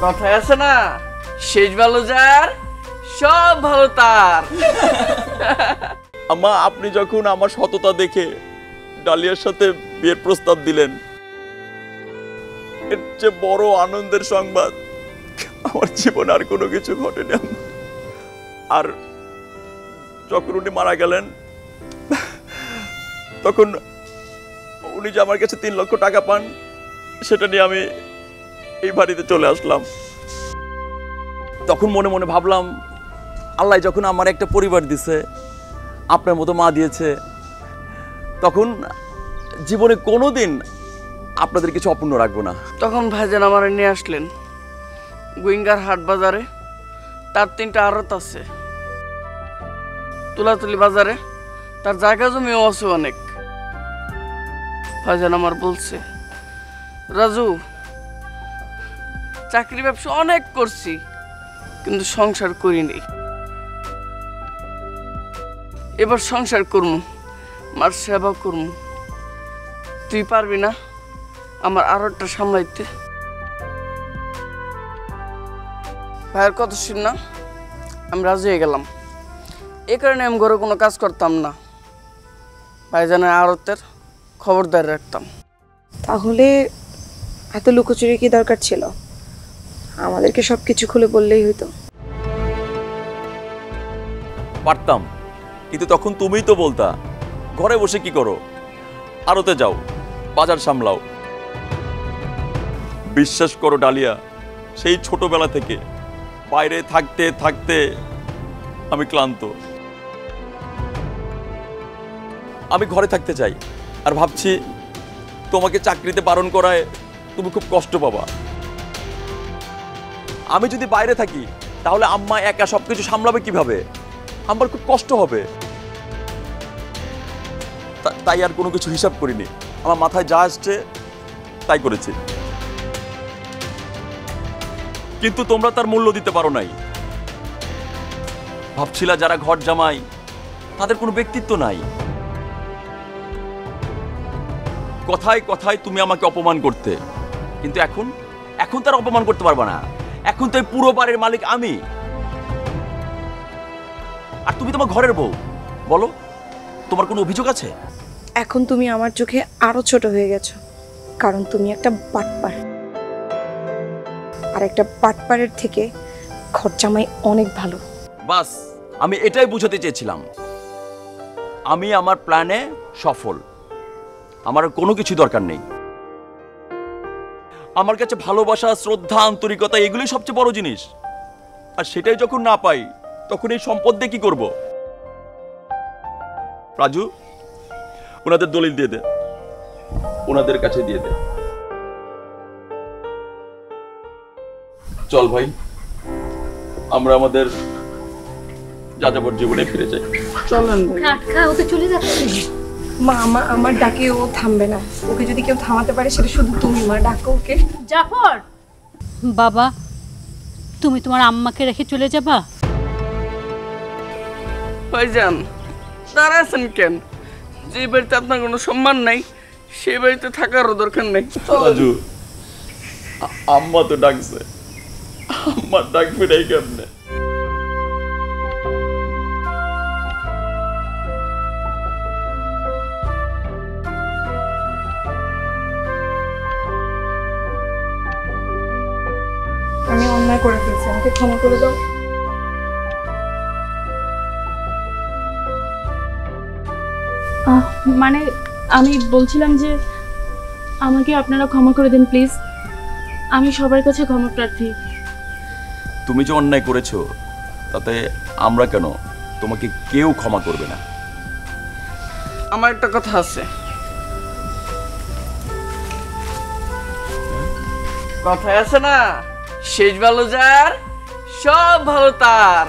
কথায় আছে না, শেষ ভালো যার সব ভালো তার। আম্মা, আপনি যখন আমার সততা দেখে ডালিয়ার সাথে বিয়ের প্রস্তাব দিলেন, এর চেয়ে বড় আনন্দের সংবাদ আমার জীবনে আর কোনো কিছু ঘটেনি আম্মা। আর যখন উনি মারা গেলেন, তখন উনি যে আমার কাছে 3 লক্ষ টাকা পান, সেটা নিয়ে আমি এই বাড়িতে চলে আসলাম। তখন মনে মনে ভাবলাম, আল্লাহ যখন আমার একটা পরিবার দিছে, আপনার মতো মা দিয়েছে, তখন জীবনে কোনোদিন আপনাদের কিছু অপূর্ণ রাখবো না। তখন ভাইজান আমার নিয়ে আসলেন গুইঙ্গার হাট বাজারে। তার 3টা আড়ত আছে, তুলাতুলি বাজারে তার জায়গা জমিও আছে অনেক। ভাইজান আমার বলছে, রাজু, চাকরি ব্যবসা অনেক করছি কিন্তু সংসার করিনি, এবার সংসার করমু, মার সেবা করমু। তুই পারবি না আমার আড়তটা সামলাইতে? ভাইয়ের কথা শুন না আমি রাজি হয়ে গেলাম। এ কারণে আমি ঘরে কোনো কাজ করতাম না, ভাইজানের আড়তের খবরদারি রাখতাম। তাহলে এত লুকোচুরি কি দরকার ছিল? আমাদেরকে সব কিছু খুলে বললেই হতো। পারতাম, কিন্তু তখন তুমিই তো বলতা ঘরে বসে কি করো, আড়তে যাও, বাজার সামলাও। বিশ্বাস করো ডালিয়া, সেই ছোটবেলা থেকে বাইরে থাকতে থাকতে আমি ক্লান্ত। আমি ঘরে থাকতে চাই, আর ভাবছি তোমাকে চাকরিতে বারণ করায় তুমি খুব কষ্ট পাবা। আমি যদি বাইরে থাকি তাহলে আম্মা একা সবকিছু সামলাবে কিভাবে? আমার খুব কষ্ট হবে। তাই আর কোনো কিছু হিসাব করিনি, আমার মাথায় যা আসছে তাই করেছি। কিন্তু তোমরা তার মূল্য দিতে পারো নাই। ভাবছিলা যারা ঘর জামাই তাদের কোনো ব্যক্তিত্ব নাই। কথায় কথায় তুমি আমাকে অপমান করতে, কিন্তু এখন তার অপমান করতে পারবে না। এখন তো এই পুরো বাড়ির মালিক আমি, আর তুমি তোমার ঘরের বউ। বলো, তোমার কোনো অভিযোগ আছে? এখন তুমি আমার চোখে আরো ছোট হয়ে গেছো, কারণ তুমি একটা বাটপার, আর একটা বাটপারের থেকে ঘর জামাই অনেক ভালো। বাস, আমি এটাই বুঝাতে চেয়েছিলাম। আমি আমার প্ল্যানে সফল, আমার কোনো কিছু দরকার নেই। আমার কাছে ভালোবাসা, শ্রদ্ধা, আন্তরিকতা এগুলোই সবচেয়ে বড় জিনিস। আর সেটাই যখন না পাই, তখন এই সম্পদ দিয়ে কি করব? রাজু, ওনাদের দলিল দিয়ে দে, ওনাদের কাছে দিয়ে দে। চল ভাই, আমরা আমাদের যাযাবর জীবনে ফিরে যাই। চলেন ও তো চলে যাচ্ছে। মা, আমার ডাকে ও থামবে না। ওকে যদি কেউ থামাতে পারে সেটা শুধু তুমি। মা, ডাকো ওকে। জাফর বাবা, তুমি তোমার আম্মাকে রেখে চলে যাবা? ভাইজান দাঁড়াচ্ছেন কেন? যে বাড়িতে আপনার কোনো সম্মান নাই সেই বাড়িতে থাকারও দরকার নেই। রাজু, আম্মা তো ডাকছে, আম্মা ডাকবে নাই কেমনে? আমি অন্যায় করে ফেলছি, আমাকে ক্ষমা করে দাও। মানে আমি বলছিলাম যে আমাকে আপনারা ক্ষমা করে দিন প্লিজ, আমি সবার কাছে ক্ষমা প্রার্থী। তুমি যে অন্যায় করেছো তাতে আমরা কেন, তোমাকে কেউ ক্ষমা করবে না। আমার একটা কথা আছে, কথায় আছে না, শেষ ভালো যার সব ভালো তার।